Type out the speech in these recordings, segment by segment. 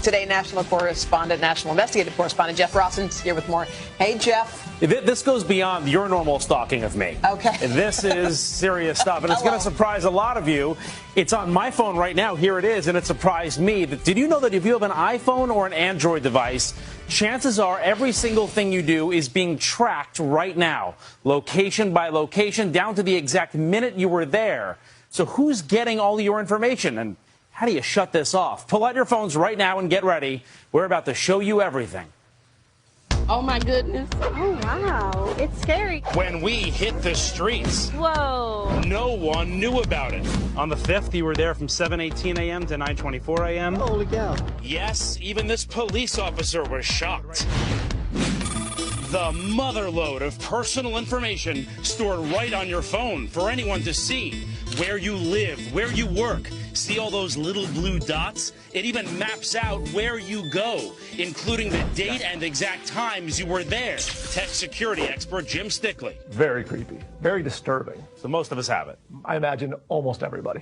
Today, national investigative correspondent Jeff Rossman's here with more. Hey, Jeff. This goes beyond your normal stalking of me. Okay. This is serious stuff, and it's going to surprise a lot of you. It's on my phone right now. Here it is, and it surprised me. Did you know that if you have an iPhone or an Android device, chances are every single thing you do is being tracked right now, location by location, down to the exact minute you were there. So who's getting all your information, and how do you shut this off? Pull out your phones right now and get ready. We're about to show you everything. Oh, my goodness. Oh, wow. It's scary. When we hit the streets, Whoa. no one knew about it. On the 5th, you were there from 7:18 a.m. to 9:24 a.m. Holy cow. Yes, even this police officer was shocked. The motherload of personal information stored right on your phone for anyone to see. Where you live, where you work. See all those little blue dots? It even maps out where you go, including the date and exact times you were there. Tech security expert Jim Stickley. Very creepy. Very disturbing. So most of us have it. I imagine almost everybody.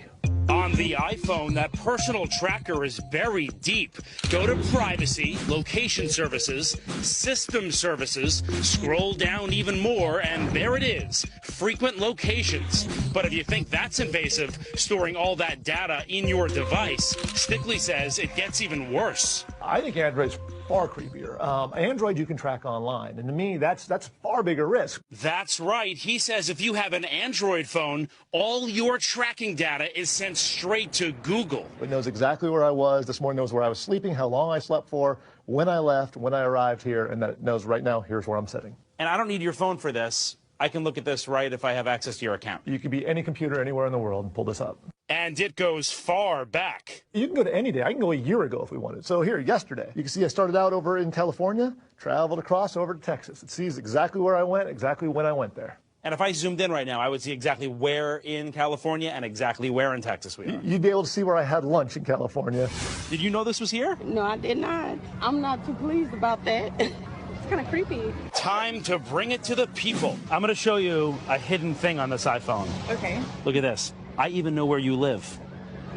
On the iPhone, that personal tracker is very deep. Go to Privacy, Location Services, System Services, scroll down even more, and there it is, Frequent Locations. But if you think that's invasive, storing all that data in your device, Stickley says it gets even worse. I think Android's far creepier. Android you can track online, and to me, that's far bigger risk. That's right. He says if you have an Android phone, all your tracking data is sent straight to Google. It knows exactly where I was this morning, knows where I was sleeping, how long I slept for, when I left, when I arrived here, and that it knows right now, here's where I'm sitting. And I don't need your phone for this. I can look at this right if I have access to your account. You could be any computer anywhere in the world and pull this up. And it goes far back. You can go to any day. I can go a year ago if we wanted. So here, yesterday, you can see I started out over in California, traveled across over to Texas. It sees exactly where I went, exactly when I went there. And if I zoomed in right now, I would see exactly where in California and exactly where in Texas we are. You'd be able to see where I had lunch in California. Did you know this was here? No, I did not. I'm not too pleased about that. It's kind of creepy. Time to bring it to the people. I'm going to show you a hidden thing on this iPhone. Okay. Look at this. I even know where you live.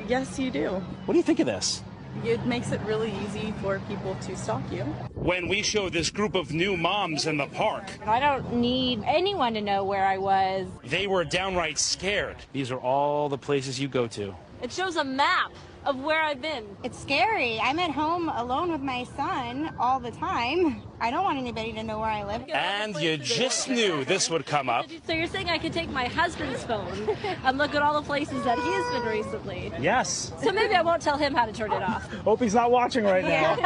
Yes, you do. What do you think of this? It makes it really easy for people to stalk you. When we show this group of new moms in the park, I don't need anyone to know where I was. they were downright scared. These are all the places you go to. It shows a map of where I've been. It's scary. I'm at home alone with my son all the time. I don't want anybody to know where I live. And you just knew this would come up. So you're saying I could take my husband's phone and look at all the places that he's been recently? Yes. So maybe I won't tell him how to turn it off. Hope he's not watching right now.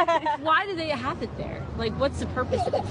Why do they have it there? Like, what's the purpose of it?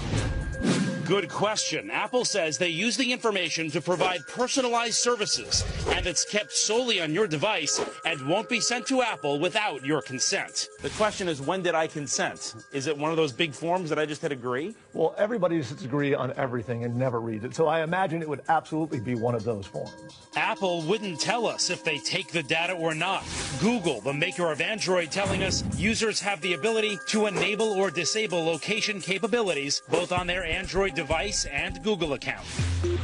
Good question. Apple says they use the information to provide personalized services, and it's kept solely on your device and won't be sent to Apple without your consent. The question is, when did I consent? Is it one of those big forms that I just hit agree? Well, everybody just agree on everything and never reads it. So I imagine it would absolutely be one of those forms. Apple wouldn't tell us if they take the data or not. Google, the maker of Android, telling us users have the ability to enable or disable location capabilities both on their Android device and Google account.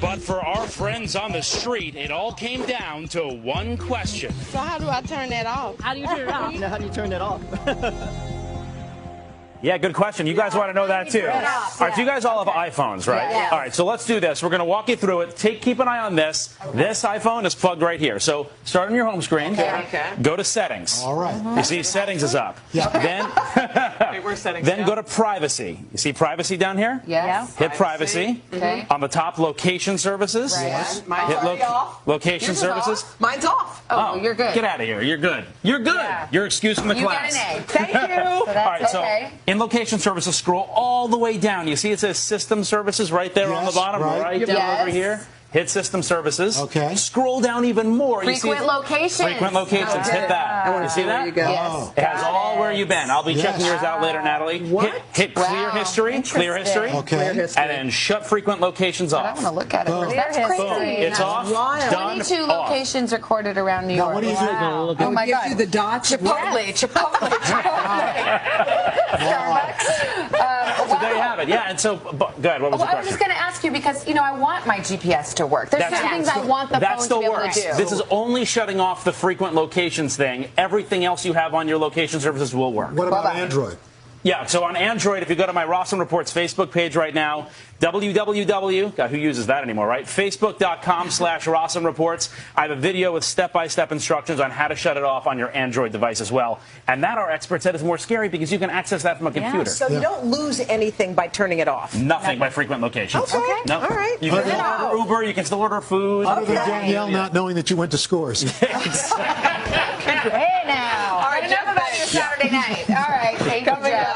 But for our friends on the street, it all came down to one question. So how do I turn that off? How do you turn it off? How do you turn that off? Yeah, good question. You guys want to know that too. All right, so you guys all have iPhones, right? Yeah. All right, so let's do this. We're going to walk you through it. Keep an eye on this. This iPhone is plugged right here. So start on your home screen. Okay. Go to Settings. All right. You see Settings is up. Yeah. Then, Where's settings? then go to Privacy. You see Privacy down here? Yes. Hit Privacy. Okay. On the top, Location Services. Right. Mine's Hit already off. Location Yours is Services. off. Mine's off. Oh, you're good. Get out of here. You're good. You're good. Yeah. You're excused from the You class. get an A. Thank you. So that's All right, okay. so in Location Services, scroll all the way down. You see it says System Services right there on the Yes, bottom, right. down Yes. over here. Hit System Services. Okay. Scroll down even more. You see Frequent locations. Frequent Locations. Okay. Hit that. I want You to see see where that? you go. Yes. It has all where you've been. I'll be Yes. checking yours out later, Natalie. What? Hit Clear Wow. History. Clear History. Interesting. Okay. History. And then shut Frequent Locations I off. want to look at it. Boom. That's Boom. crazy. Boom. It's off. wild. Done. 22 Off. locations recorded around New Now, York. what do you do? Wow. Go Oh my Gives God. you the dots. Chipotle. Chipotle. So there you have it. good. Yeah, and so, go ahead. What was the question? I was just going to ask you because, I want my GPS to work. There's some things I want the phone to be able to do. This is only shutting off the frequent locations thing. Everything else you have on your location services will work. What about Android? Yeah, so on Android, if you go to my Rossum Reports Facebook page right now, www, God, who uses that anymore, right? Facebook.com/Rossum Reports. I have a video with step-by-step instructions on how to shut it off on your Android device as well. And that, our expert said, is more scary because you can access that from a computer. So you don't lose anything by turning it off? Nothing by frequent locations. Okay, no. All right. You can still order Uber, you can still order food. Other than Danielle not knowing that you went to Scores. Hey now. All right, enough about your Saturday night. All right, thank you, Jeff.